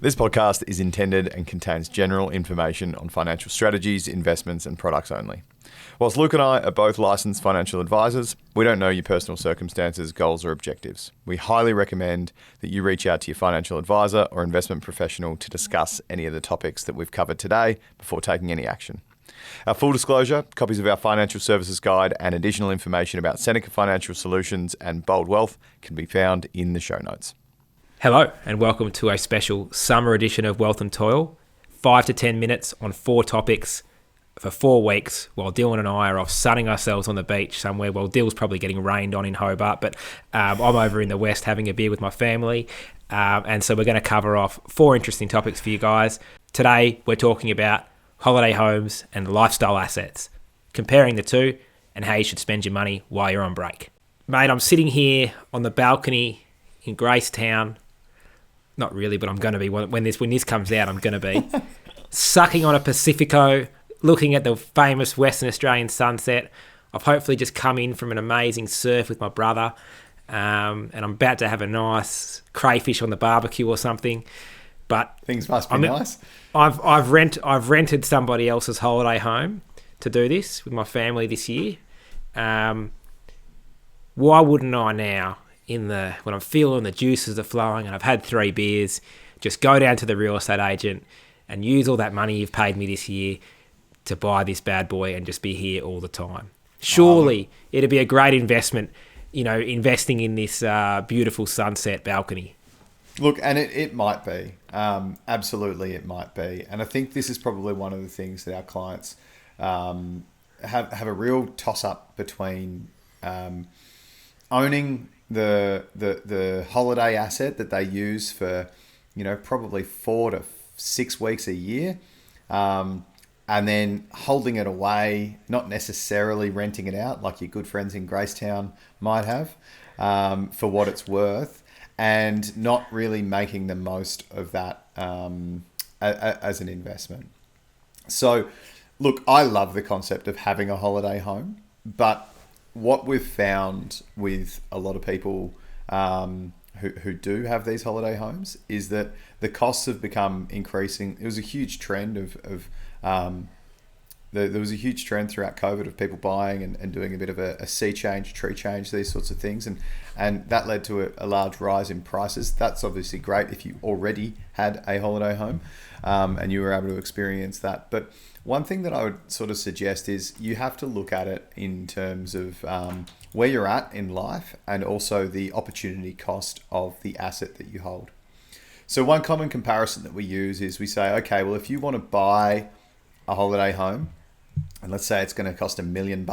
This podcast is intended and contains general information on financial strategies, investments, and products only. Whilst Luke and I are both licensed financial advisors, we don't know your personal circumstances, goals, or objectives. We highly recommend that you reach out to your financial advisor or investment professional to discuss any of the topics that we've covered today before taking any action. Our full disclosure, copies of our financial services guide, and additional information about Seneca Financial Solutions and Bold Wealth can be found in the show notes. Hello and welcome to a special summer edition of Wealth and Toil. 5 to 10 minutes on 4 topics for 4 weeks while Dylan and I are off sunning ourselves on the beach somewhere. Well, Dill's probably getting rained on in Hobart, but I'm over in the west having a beer with my family. And so we're going to cover off 4 interesting topics for you guys. Today, we're talking about holiday homes and lifestyle assets, comparing the two and how you should spend your money while you're on break. Mate, I'm sitting here on the balcony in Gracetown. Not really, but I'm going to be. When this comes out, I'm going to be sucking on a Pacifico, looking at the famous Western Australian sunset. I've hopefully just come in from an amazing surf with my brother, and I'm about to have a nice crayfish on the barbecue or something. But things must be nice. I've rented somebody else's holiday home to do this with my family this year. Why wouldn't I now? When I'm feeling the juices are flowing and I've had 3 beers, just go down to the real estate agent and use all that money you've paid me this year to buy this bad boy and just be here all the time. Surely it'd be a great investment, investing in this beautiful sunset balcony. Look, and it might be. Absolutely it might be. And I think this is probably one of the things that our clients have a real toss-up between owning the holiday asset that they use for, probably 4 to 6 weeks a year, and then holding it away, not necessarily renting it out like your good friends in Gracetown might have, for what it's worth, and not really making the most of that as an investment. So, look, I love the concept of having a holiday home, but what we've found with a lot of people who do have these holiday homes is that the costs have become increasing. It was a huge trend there was a huge trend throughout COVID of people buying and doing a bit of a sea change, tree change, these sorts of things. And that led to a large rise in prices. That's obviously great if you already had a holiday home and you were able to experience that. But one thing that I would sort of suggest is you have to look at it in terms of where you're at in life and also the opportunity cost of the asset that you hold. So one common comparison that we use is we say, okay, well, if you want to buy a holiday home, and let's say it's going to cost $1 million,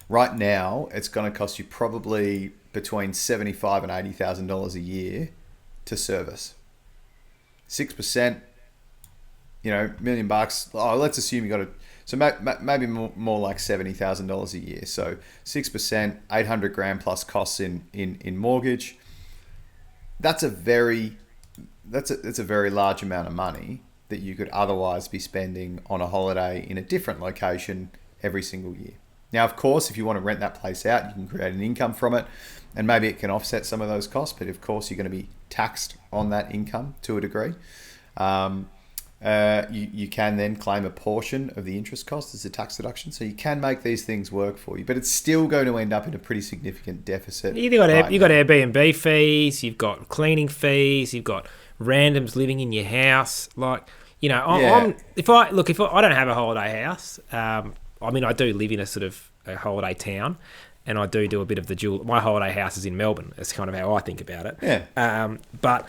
right now it's going to cost you probably between $75,000 and $80,000 a year to service. 6%, $1 million. Oh, let's assume you got to. So maybe more like $70,000 a year. So 6%, $800,000 plus costs in mortgage. That's a very large amount of money that you could otherwise be spending on a holiday in a different location every single year. Now, of course, if you want to rent that place out, you can create an income from it, and maybe it can offset some of those costs. But of course, you're going to be taxed on that income to a degree. You can then claim a portion of the interest cost as a tax deduction. So you can make these things work for you, but it's still going to end up in a pretty significant deficit. You've got Airbnb fees, you've got cleaning fees, you've got randoms living in your house. I don't have a holiday house. I do live in a sort of a holiday town, and I do a bit of my holiday house is in Melbourne. That's kind of how I think about it. Yeah. But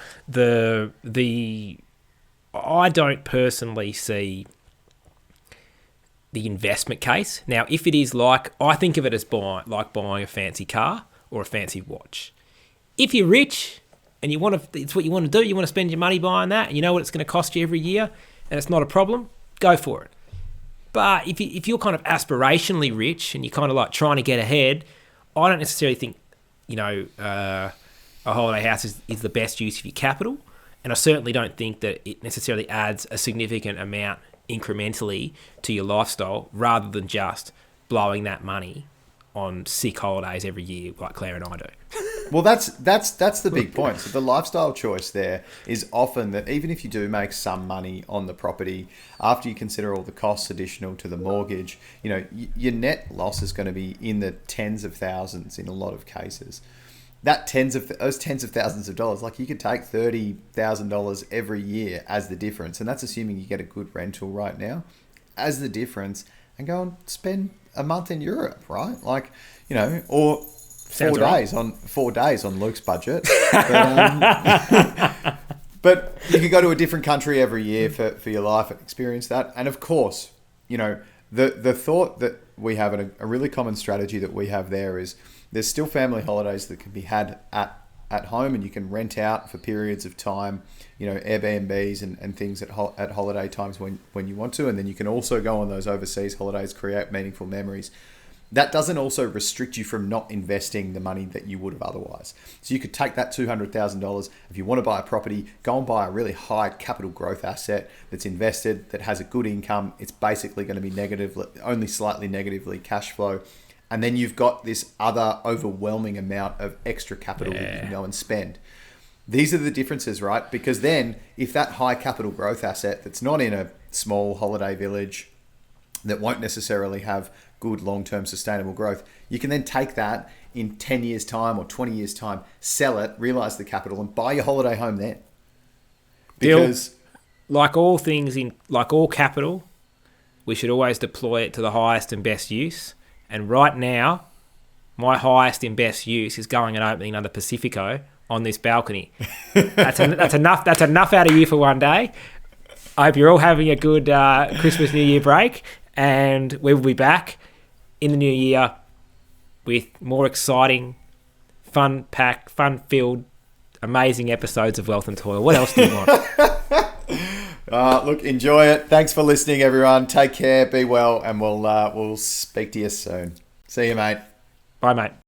I don't personally see the investment case. Now, if it is I think of it as buying a fancy car or a fancy watch. If you're rich and it's what you want to do, you want to spend your money buying that, and you know what it's going to cost you every year, and it's not a problem, go for it. But if you're kind of aspirationally rich and you're kind of like trying to get ahead, I don't necessarily think, a holiday house is the best use of your capital. And I certainly don't think that it necessarily adds a significant amount incrementally to your lifestyle rather than just blowing that money on sick holidays every year like Claire and I do. Well, that's the big point. So the lifestyle choice there is often that even if you do make some money on the property, after you consider all the costs additional to the mortgage, your net loss is going to be in the tens of thousands in a lot of cases. Those tens of thousands of dollars, like you could take $30,000 every year as the difference, and that's assuming you get a good rental right now, as the difference, and go and spend a month in Europe, right? Like, or 4 days on Luke's budget. But you could go to a different country every year for your life and experience that. And of course, the thought that we have, and a really common strategy that we have there is there's still family holidays that can be had at home, and you can rent out for periods of time, Airbnbs and things at holiday times when you want to. And then you can also go on those overseas holidays, create meaningful memories. That doesn't also restrict you from not investing the money that you would have otherwise. So you could take that $200,000. If you want to buy a property, go and buy a really high capital growth asset that's invested, that has a good income. It's basically going to be only slightly negatively cash flow. And then you've got this other overwhelming amount of extra capital that you can go and spend. These are the differences, right? Because then if that high capital growth asset that's not in a small holiday village, that won't necessarily have good long-term sustainable growth, you can then take that in 10 years time or 20 years time, sell it, realize the capital, and buy your holiday home then. Because like all capital, we should always deploy it to the highest and best use. And right now, my highest and best use is going and opening another Pacifico on this balcony. That's enough. That's enough out of you for one day. I hope you're all having a good Christmas, New Year break, and we will be back in the new year with more exciting, fun-packed, fun-filled, amazing episodes of Wealth and Toil. What else do you want? Look, enjoy it. Thanks for listening, everyone. Take care, be well, and we'll speak to you soon. See you, mate. Bye, mate.